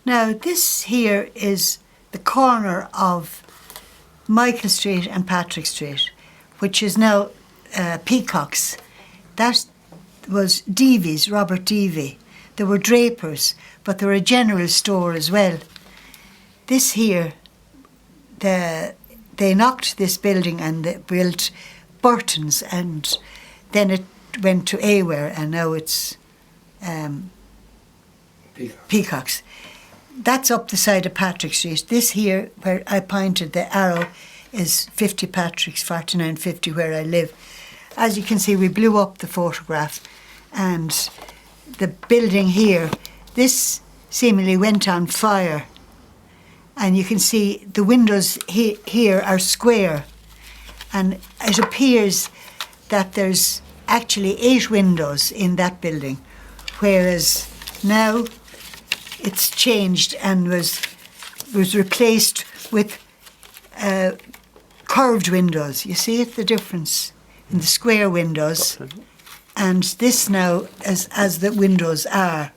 Now this here is the corner of Michael Street and Patrick Street, which is now Peacock's. That was Deavy's, Robert Deavy. There were drapers, but there were a general store as well. This here, they knocked this building and they built Burton's, and then it went to Aware, and now it's Peacock's. That's up the side of Patrick Street. This here, where I pointed the arrow, is 50 Patrick's, 4950, where I live. As you can see, we blew up the photograph, and the building here, this seemingly went on fire. And you can see the windows here are square. And it appears that there's actually 8 windows in that building, whereas now it's changed and was replaced with curved windows. You see it, the difference in the square windows, and this now, as the windows are,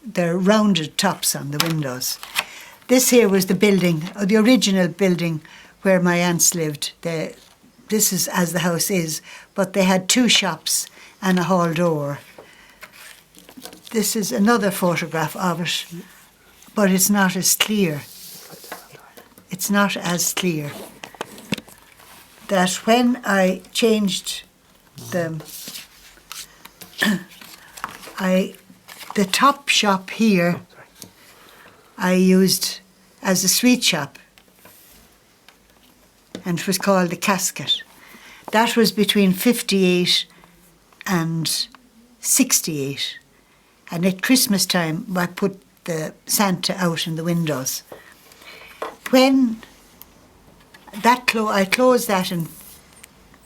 they're rounded tops on the windows. This here was the building, or the original building where my aunts lived. This is as the house is, but they had 2 shops and a hall door. This is another photograph of it, but it's not as clear. It's not as clear. That when I changed the top shop here, I used as a sweet shop, and it was called the Casket. That was between 58 and 68. And at Christmas time, I put the Santa out in the windows. When that I closed that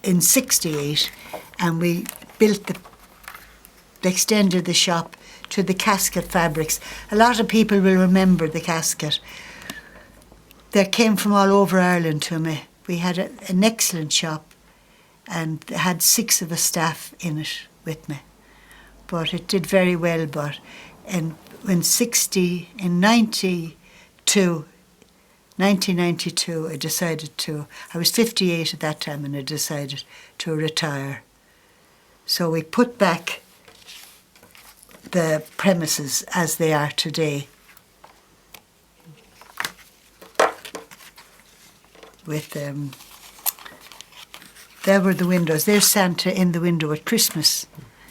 in 68, and we built extended the shop to the Casket fabrics. A lot of people will remember the Casket. They came from all over Ireland to me. We had an excellent shop, and had 6 of us staff in it with me. But it did very well. But in 1992, I decided to. I was 58 at that time, and I decided to retire. So we put back the premises as they are today, with there were the windows. There's Santa in the window at Christmas.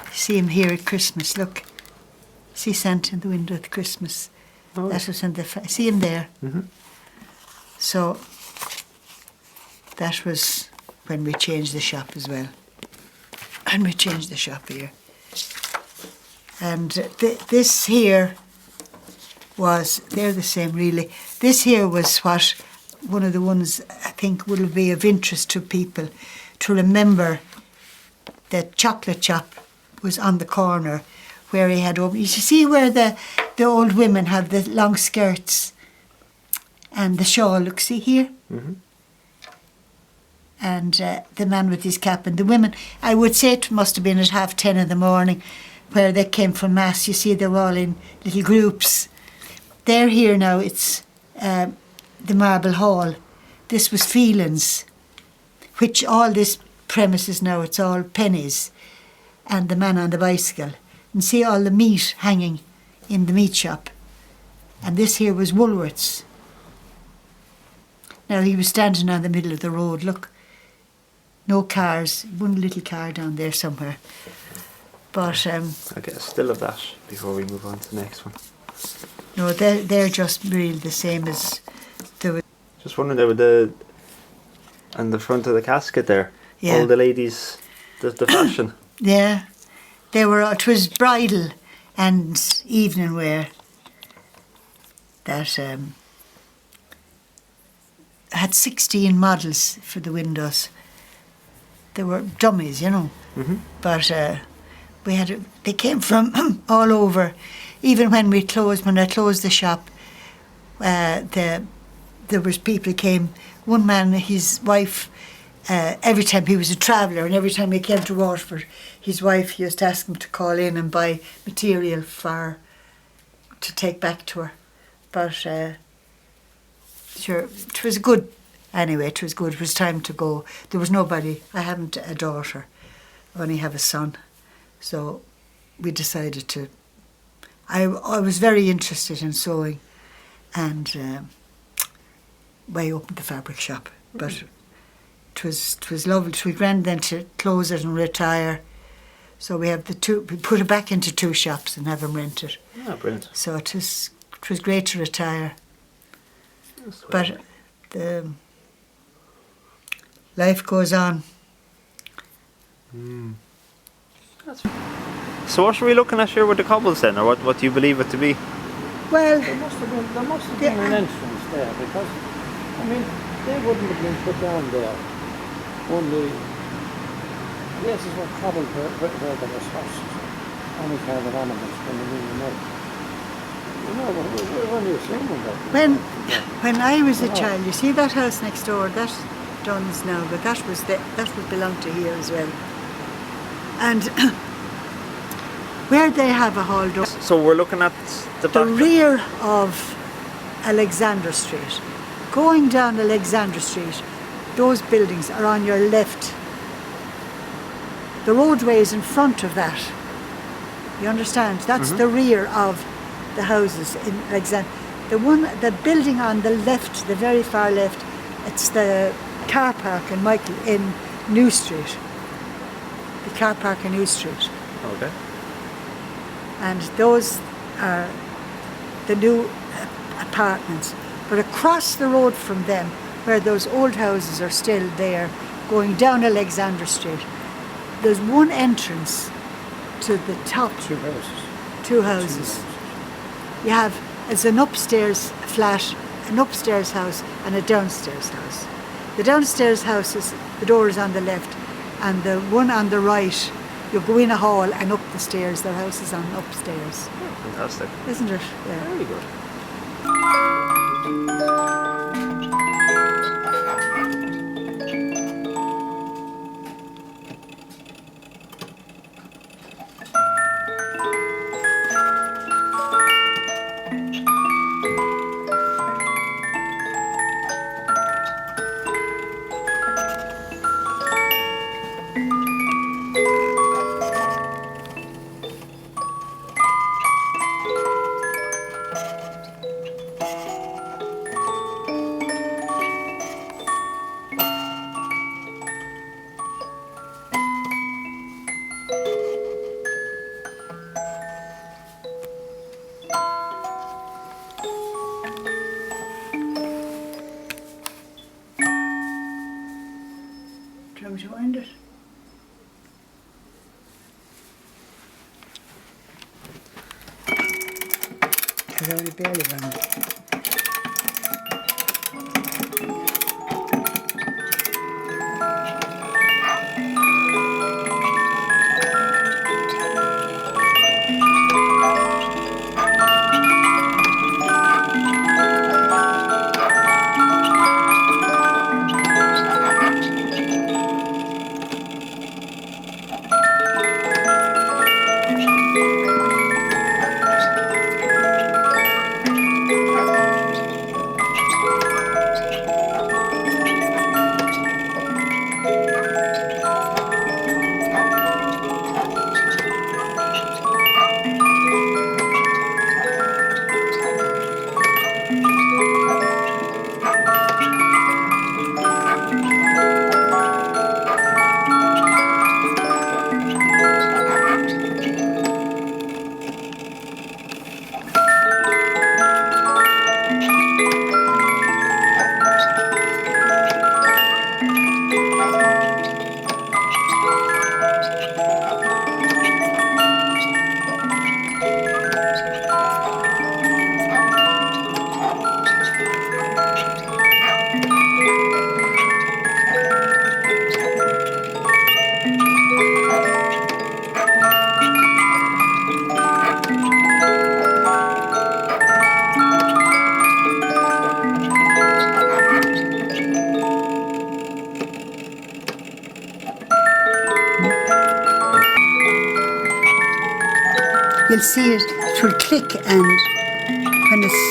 You see him here at Christmas. Look, see Santa in the window at Christmas. Oh. That was in the. See him there. Mm-hmm. So that was when we changed the shop as well, and we changed the shop here. And this here was, they're the same really. This here was one of the ones I think will be of interest to people to remember. That chocolate shop was on the corner where he had opened. You see where the old women have the long skirts and the shawl, look, see here? Mm-hmm. And the man with his cap, and the women, I would say it must have been at 10:30 in the morning, where they came from Mass. You see, they were all in little groups. They're here now, it's the Marble Hall. This was Phelan's, which all this premises now, it's all pennies, and the man on the bicycle. And see all the meat hanging in the meat shop. And this here was Woolworth's. Now he was standing on the middle of the road, look. No cars, one little car down there somewhere. But I'll get a still of that before we move on to the next one. No, they're just really the same as the. Just wondering there with on the front of the casket there. Yeah. All the ladies, the fashion. Yeah, they were. It was bridal and evening wear. That had 16 models for the windows. They were dummies, you know. Mm-hmm. But they came from all over. Even when I closed the shop, there was people came. One man, his wife, every time he was a traveller, and every time he came to Waterford, his wife used to ask him to call in and buy material to take back to her. But sure, it was good. Anyway, it was good. It was time to go. There was nobody. I haven't a daughter. I only have a son. So we decided to... I was very interested in sewing, and I opened the fabric shop. But it was lovely. It was grand then to close it and retire. So we have we put it back into 2 shops and have them rented. Yeah, brilliant. So it was great to retire. But the life goes on. So what are we looking at here with the cobbles then, or what do you believe it to be? Well, There must have been an entrance there, because, I mean, they wouldn't have been put down there. Only, yes, it's what cobbled where there was horses, any kind of animals coming in and out. You know, when you're seeing that. when I was a child, you see that house next door, that Dunn's now, but that would belong to here as well. And where they have a hall door, So we're looking at the the back. rear of Alexandra Street. Going down Alexandra Street, those buildings are on your left. The roadway is in front of that. You understand? That's the rear of the houses in Alexandra. The building on the left, the very far left, it's the car park in New Street. The car park in New Street. Okay. And those are the new apartments. But across the road from them, where those old houses are still there, going down Alexandra Street, there's one entrance to the top. 2 houses. 2 houses. You have as an upstairs flat, an upstairs house and a downstairs house. The downstairs house the door is on the left, and the one on the right, you go in a hall and up the stairs. Their house is on upstairs. Fantastic. Isn't it? Yeah. Very good. Do you want me to wind it? I've only barely wound it. You'll see it will click, and when it's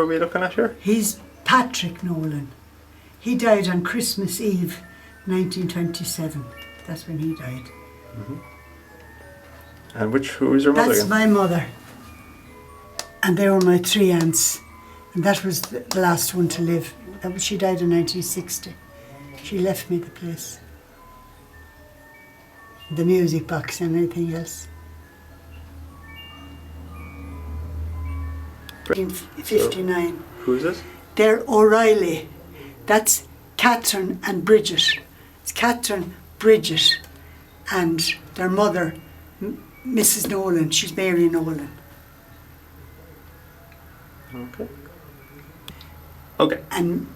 are we looking at here? He's Patrick Nolan. He died on Christmas Eve, 1927. That's when he died. And who was your mother? That's again? my mother. And they were my 3 aunts. And that was the last one to live. She died in 1960. She left me the place. The music box and anything else. In 59. Who's this? They're O'Reilly. That's Catherine and Bridget. It's Catherine, Bridget, and their mother, Mrs. Nolan. She's Mary Nolan. Okay. Okay. And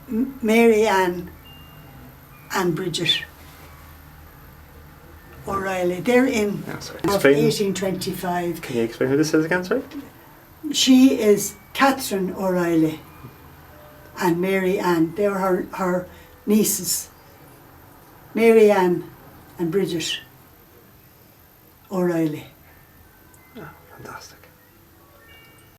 Mary Ann and Bridget O'Reilly. They're in sorry. of Explain. 1825. Can you explain who this is again, sorry? She is Catherine O'Reilly and Mary Ann. They were her nieces. Mary Ann and Bridget O'Reilly. Oh, fantastic.